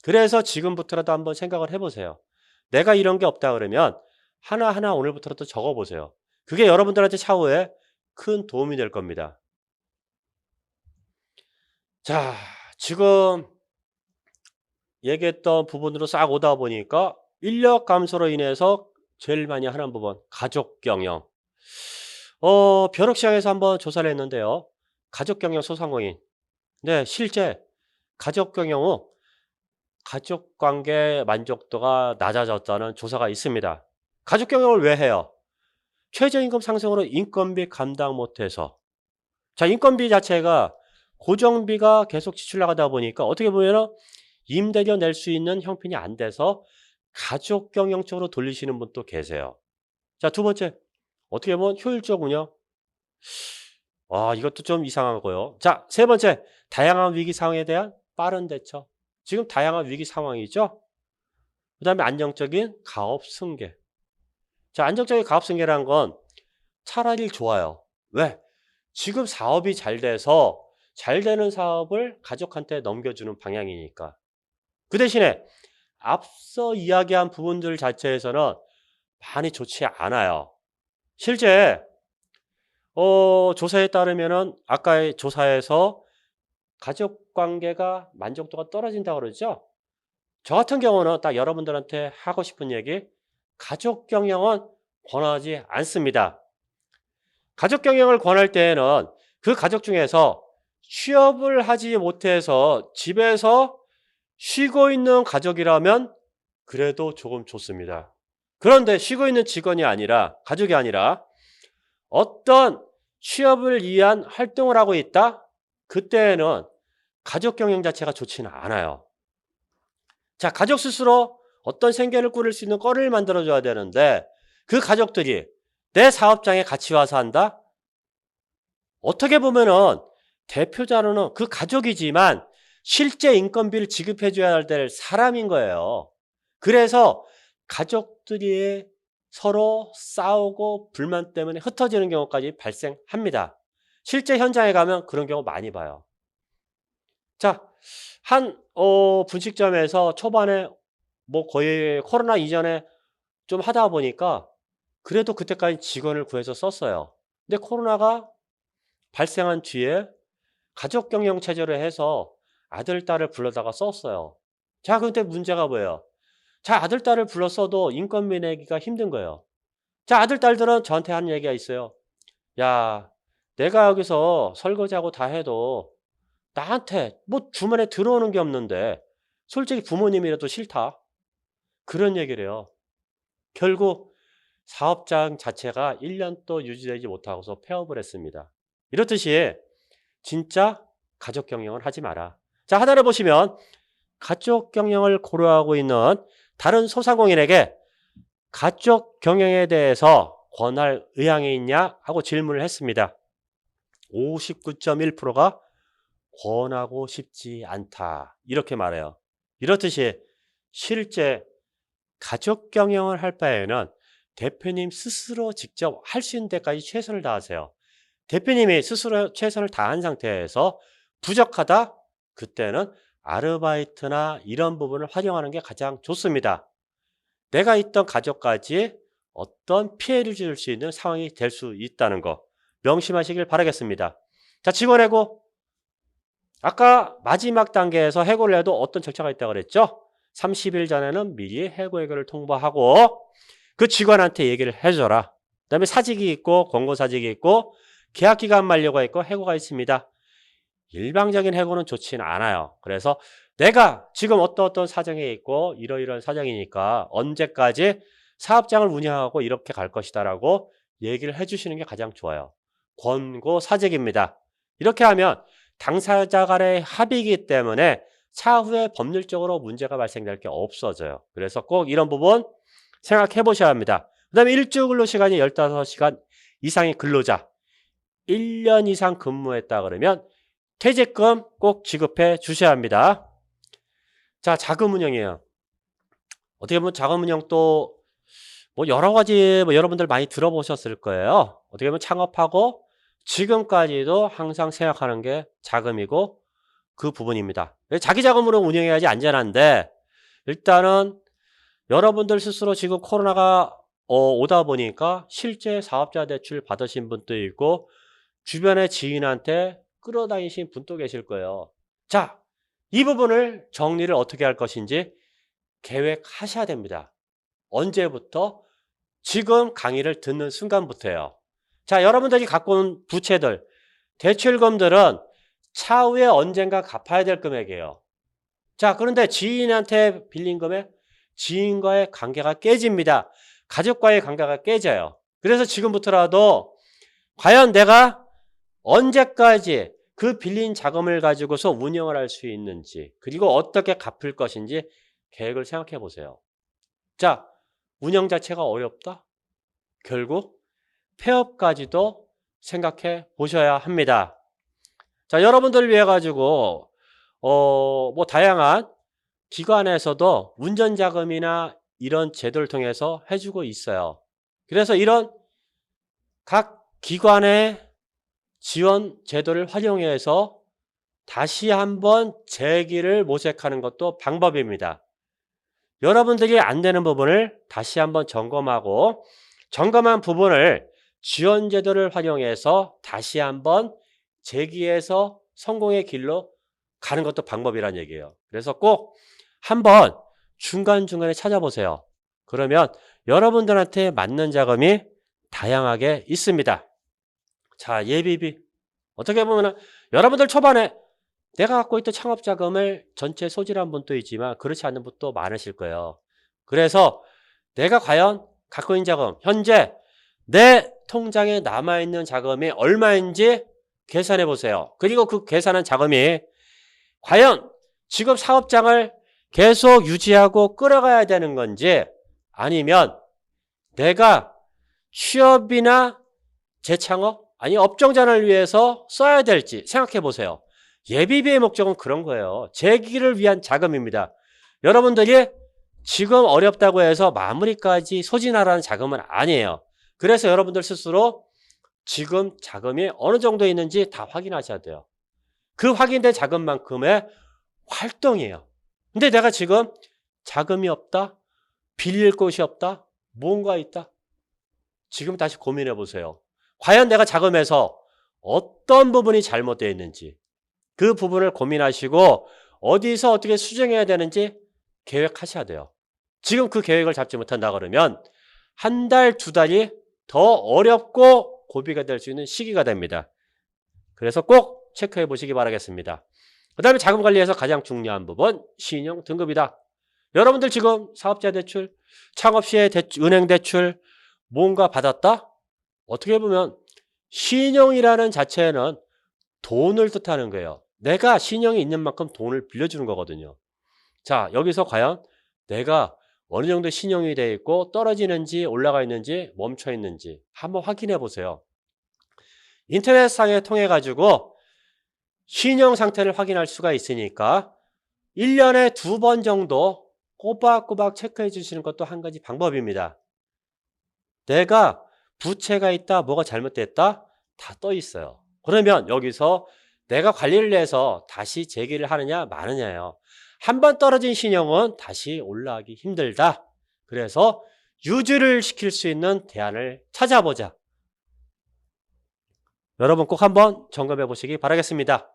A: 그래서 지금부터라도 한번 생각을 해보세요. 내가 이런 게 없다 그러면 하나하나 오늘부터라도 적어보세요. 그게 여러분들한테 차후에 큰 도움이 될 겁니다. 자, 지금 얘기했던 부분으로 싹 오다 보니까 인력 감소로 인해서 제일 많이 하는 부분, 가족 경영. 벼룩시장에서 한번 조사를 했는데요. 가족 경영 소상공인. 네, 실제 가족 경영 후 가족 관계 만족도가 낮아졌다는 조사가 있습니다. 가족 경영을 왜 해요? 최저임금 상승으로 인건비 감당 못해서. 자, 인건비 자체가 고정비가 계속 지출 나가다 보니까 어떻게 보면 임대료 낼 수 있는 형편이 안 돼서 가족 경영 쪽으로 돌리시는 분도 계세요. 자, 두 번째. 어떻게 보면 효율적 운영. 이것도 좀 이상하고요. 자, 세 번째. 다양한 위기 상황에 대한 빠른 대처. 지금 다양한 위기 상황이죠. 그 다음에 안정적인 가업 승계. 자, 안정적인 가업 승계라는 건 차라리 좋아요. 왜? 지금 사업이 잘 돼서 잘 되는 사업을 가족한테 넘겨주는 방향이니까. 그 대신에 앞서 이야기한 부분들 자체에서는 많이 좋지 않아요. 실제 조사에 따르면은 아까의 조사에서 가족 관계가 만족도가 떨어진다고 그러죠. 저 같은 경우는 딱 여러분들한테 하고 싶은 얘기, 가족 경영은 권하지 않습니다. 가족 경영을 권할 때에는 그 가족 중에서 취업을 하지 못해서 집에서 쉬고 있는 가족이라면 그래도 조금 좋습니다. 그런데 쉬고 있는 직원이 아니라, 가족이 아니라 어떤 취업을 위한 활동을 하고 있다? 그때는 가족 경영 자체가 좋지는 않아요. 자, 가족 스스로 어떤 생계를 꾸릴 수 있는 거를 만들어줘야 되는데 그 가족들이 내 사업장에 같이 와서 한다? 어떻게 보면은 대표자로는 그 가족이지만 실제 인건비를 지급해줘야 될 사람인 거예요. 그래서 가족들이 서로 싸우고 불만 때문에 흩어지는 경우까지 발생합니다. 실제 현장에 가면 그런 경우 많이 봐요. 자, 한 분식점에서 초반에 뭐 거의 코로나 이전에 좀 하다 보니까 그래도 그때까지 직원을 구해서 썼어요. 근데 코로나가 발생한 뒤에 가족 경영 체제로 해서 아들, 딸을 불러다가 썼어요. 자, 근데 문제가 뭐예요? 자, 아들, 딸을 불렀어도 인건비 내기가 힘든 거예요. 자, 아들, 딸들은 저한테 하는 얘기가 있어요. 야, 내가 여기서 설거지하고 다 해도 나한테 뭐 주머니에 들어오는 게 없는데 솔직히 부모님이라도 싫다. 그런 얘기를 해요. 결국 사업장 자체가 1년도 유지되지 못하고서 폐업을 했습니다. 이렇듯이 진짜 가족 경영을 하지 마라. 자, 하단을 보시면 가족 경영을 고려하고 있는 다른 소상공인에게 가족 경영에 대해서 권할 의향이 있냐 하고 질문을 했습니다. 59.1%가 권하고 싶지 않다. 이렇게 말해요. 이렇듯이 실제 가족 경영을 할 바에는 대표님 스스로 직접 할 수 있는 데까지 최선을 다하세요. 대표님이 스스로 최선을 다한 상태에서 부족하다? 그때는 아르바이트나 이런 부분을 활용하는 게 가장 좋습니다. 내가 있던 가족까지 어떤 피해를 줄 수 있는 상황이 될 수 있다는 거 명심하시길 바라겠습니다. 자, 직원 해고. 아까 마지막 단계에서 해고를 해도 어떤 절차가 있다고 그랬죠? 30일 전에는 미리 해고 의결을 통보하고 그 직원한테 얘기를 해줘라. 그 다음에 사직이 있고 권고사직이 있고 계약기간 만료가 있고 해고가 있습니다. 일방적인 해고는 좋지는 않아요. 그래서 내가 지금 어떤 사정에 있고 이러이러한 사정이니까 언제까지 사업장을 운영하고 이렇게 갈 것이다 라고 얘기를 해주시는 게 가장 좋아요. 권고사직입니다. 이렇게 하면 당사자 간의 합의이기 때문에 차후에 법률적으로 문제가 발생될 게 없어져요. 그래서 꼭 이런 부분 생각해 보셔야 합니다. 그 다음에 일주 근로시간이 15시간 이상의 근로자 1년 이상 근무했다 그러면 퇴직금 꼭 지급해 주셔야 합니다. 자, 자금운용이에요. 어떻게 보면 자금운용도 여러 가지 여러분들 많이 들어보셨을 거예요. 어떻게 보면 창업하고 지금까지도 항상 생각하는 게 자금이고 그 부분입니다. 자기 자금으로 운영해야지 안전한데 일단은 여러분들 스스로 지금 코로나가 오다 보니까 실제 사업자 대출 받으신 분도 있고 주변의 지인한테 끌어다니신 분도 계실 거예요. 자, 이 부분을 정리를 어떻게 할 것인지 계획하셔야 됩니다. 언제부터? 지금 강의를 듣는 순간부터예요. 자, 여러분들이 갖고 온 부채들, 대출금들은 차후에 언젠가 갚아야 될 금액이에요. 자, 그런데 지인한테 빌린 금액, 지인과의 관계가 깨집니다. 가족과의 관계가 깨져요. 그래서 지금부터라도 과연 내가 언제까지 그 빌린 자금을 가지고서 운영을 할 수 있는지 그리고 어떻게 갚을 것인지 계획을 생각해 보세요. 자, 운영 자체가 어렵다? 결국 폐업까지도 생각해 보셔야 합니다. 자, 여러분들을 위해 가지고 다양한 기관에서도 운전자금이나 이런 제도를 통해서 해주고 있어요. 그래서 이런 각 기관의 지원 제도를 활용해서 다시 한번 재기를 모색하는 것도 방법입니다. 여러분들이 안 되는 부분을 다시 한번 점검하고 점검한 부분을 지원 제도를 활용해서 다시 한번 재기해서 성공의 길로 가는 것도 방법이란 얘기예요. 그래서 꼭 한번 중간중간에 찾아보세요. 그러면 여러분들한테 맞는 자금이 다양하게 있습니다. 자, 예비비. 어떻게 보면 여러분들 초반에 내가 갖고 있던 창업자금을 전체 소진한 분도 있지만 그렇지 않은 분도 많으실 거예요. 그래서 내가 과연 갖고 있는 자금, 현재 내 통장에 남아있는 자금이 얼마인지 계산해 보세요. 그리고 그 계산한 자금이 과연 지금 사업장을 계속 유지하고 끌어가야 되는 건지 아니면 내가 취업이나 재창업, 아니 업종전을 위해서 써야 될지 생각해 보세요. 예비비의 목적은 그런 거예요. 재기를 위한 자금입니다. 여러분들이 지금 어렵다고 해서 마무리까지 소진하라는 자금은 아니에요. 그래서 여러분들 스스로 지금 자금이 어느 정도 있는지 다 확인하셔야 돼요. 그 확인된 자금만큼의 활동이에요. 근데 내가 지금 자금이 없다? 빌릴 곳이 없다? 뭔가 있다? 지금 다시 고민해 보세요. 과연 내가 자금에서 어떤 부분이 잘못되어 있는지 그 부분을 고민하시고 어디서 어떻게 수정해야 되는지 계획하셔야 돼요. 지금 그 계획을 잡지 못한다 그러면 한 달, 두 달이 더 어렵고 고비가 될 수 있는 시기가 됩니다. 그래서 꼭 체크해 보시기 바라겠습니다. 그 다음에 자금 관리에서 가장 중요한 부분 신용 등급이다. 여러분들 지금 사업자 대출, 창업 시에 은행 대출 뭔가 받았다? 어떻게 보면 신용이라는 자체는 돈을 뜻하는 거예요. 내가 신용이 있는 만큼 돈을 빌려주는 거거든요. 자, 여기서 과연 내가 어느 정도 신용이 되어 있고 떨어지는지 올라가 있는지 멈춰 있는지 한번 확인해 보세요. 인터넷상에 통해 가지고 신용 상태를 확인할 수가 있으니까 1년에 2번 정도 꼬박꼬박 체크해 주시는 것도 한 가지 방법입니다. 내가 부채가 있다, 뭐가 잘못됐다 다 떠 있어요. 그러면 여기서 내가 관리를 해서 다시 재기를 하느냐 마느냐예요. 한 번 떨어진 신용은 다시 올라가기 힘들다. 그래서 유지를 시킬 수 있는 대안을 찾아보자. 여러분 꼭 한번 점검해 보시기 바라겠습니다.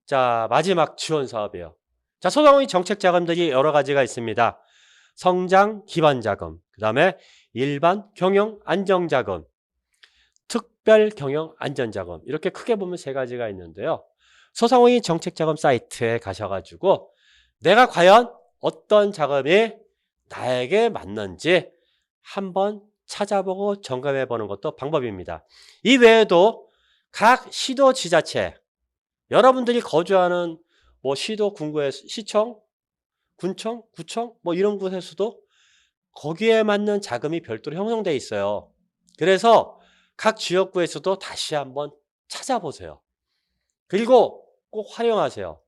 A: 자, 마지막 지원 사업이에요. 자, 소상공인 정책 자금들이 여러 가지가 있습니다. 성장 기반 자금, 그 다음에 일반 경영 안정 자금, 특별 경영 안전 자금, 이렇게 크게 보면 세 가지가 있는데요. 소상공인 정책 자금 사이트에 가셔가지고 내가 과연 어떤 자금이 나에게 맞는지 한번 찾아보고 점검해 보는 것도 방법입니다. 이 외에도 각 시도 지자체, 여러분들이 거주하는 뭐 시도, 군구의 시청, 군청, 구청 뭐 이런 곳에서도 거기에 맞는 자금이 별도로 형성되어 있어요. 그래서 각 지역구에서도 다시 한번 찾아보세요. 그리고 꼭 활용하세요.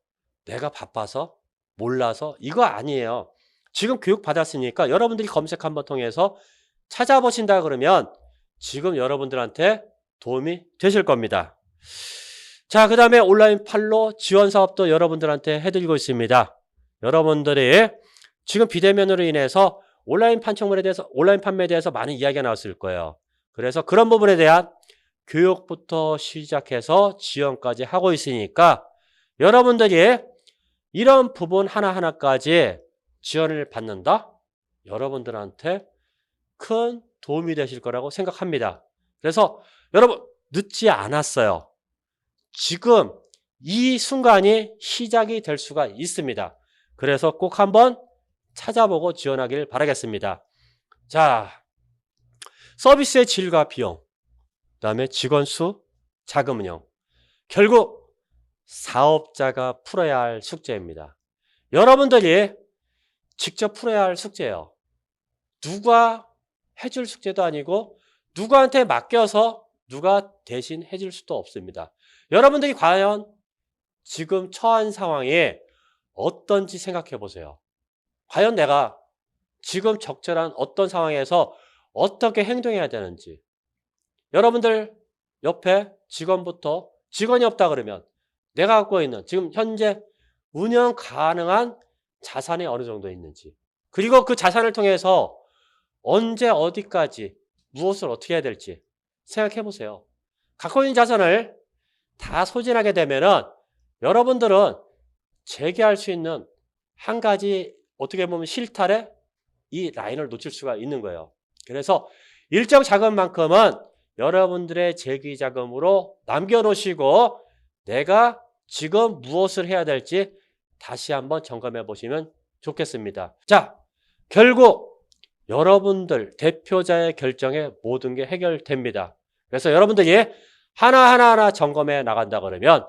A: 내가 바빠서 몰라서 이거 아니에요. 지금 교육 받았으니까 여러분들이 검색 한번 통해서 찾아보신다 그러면 지금 여러분들한테 도움이 되실 겁니다. 자, 그 다음에 온라인 판로 지원 사업도 여러분들한테 해드리고 있습니다. 여러분들이 지금 비대면으로 인해서 온라인 판매에 대해서 많은 이야기가 나왔을 거예요. 그래서 그런 부분에 대한 교육부터 시작해서 지원까지 하고 있으니까 여러분들이 이런 부분 하나하나까지 지원을 받는다? 여러분들한테 큰 도움이 되실 거라고 생각합니다. 그래서 여러분 늦지 않았어요. 지금 이 순간이 시작이 될 수가 있습니다. 그래서 꼭 한번 찾아보고 지원하길 바라겠습니다. 자, 서비스의 질과 비용, 그 다음에 직원 수, 자금 운영. 결국 사업자가 풀어야 할 숙제입니다. 여러분들이 직접 풀어야 할 숙제예요. 누가 해줄 숙제도 아니고 누구한테 맡겨서 누가 대신 해줄 수도 없습니다. 여러분들이 과연 지금 처한 상황이 어떤지 생각해 보세요. 과연 내가 지금 적절한 어떤 상황에서 어떻게 행동해야 되는지. 여러분들 옆에 직원부터 직원이 없다 그러면 내가 갖고 있는 지금 현재 운영 가능한 자산이 어느 정도 있는지, 그리고 그 자산을 통해서 언제 어디까지 무엇을 어떻게 해야 될지 생각해 보세요. 갖고 있는 자산을 다 소진하게 되면은 여러분들은 재개할 수 있는 한 가지 어떻게 보면 실타래 이 라인을 놓칠 수가 있는 거예요. 그래서 일정 자금만큼은 여러분들의 재기 자금으로 남겨놓으시고 내가 지금 무엇을 해야 될지 다시 한번 점검해 보시면 좋겠습니다. 자, 결국 여러분들 대표자의 결정에 모든 게 해결됩니다. 그래서 여러분들이 하나하나 점검해 나간다 그러면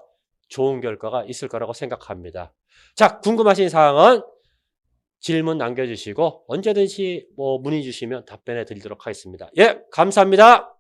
A: 좋은 결과가 있을 거라고 생각합니다. 자, 궁금하신 사항은 질문 남겨주시고 언제든지 문의 주시면 답변해 드리도록 하겠습니다. 예, 감사합니다.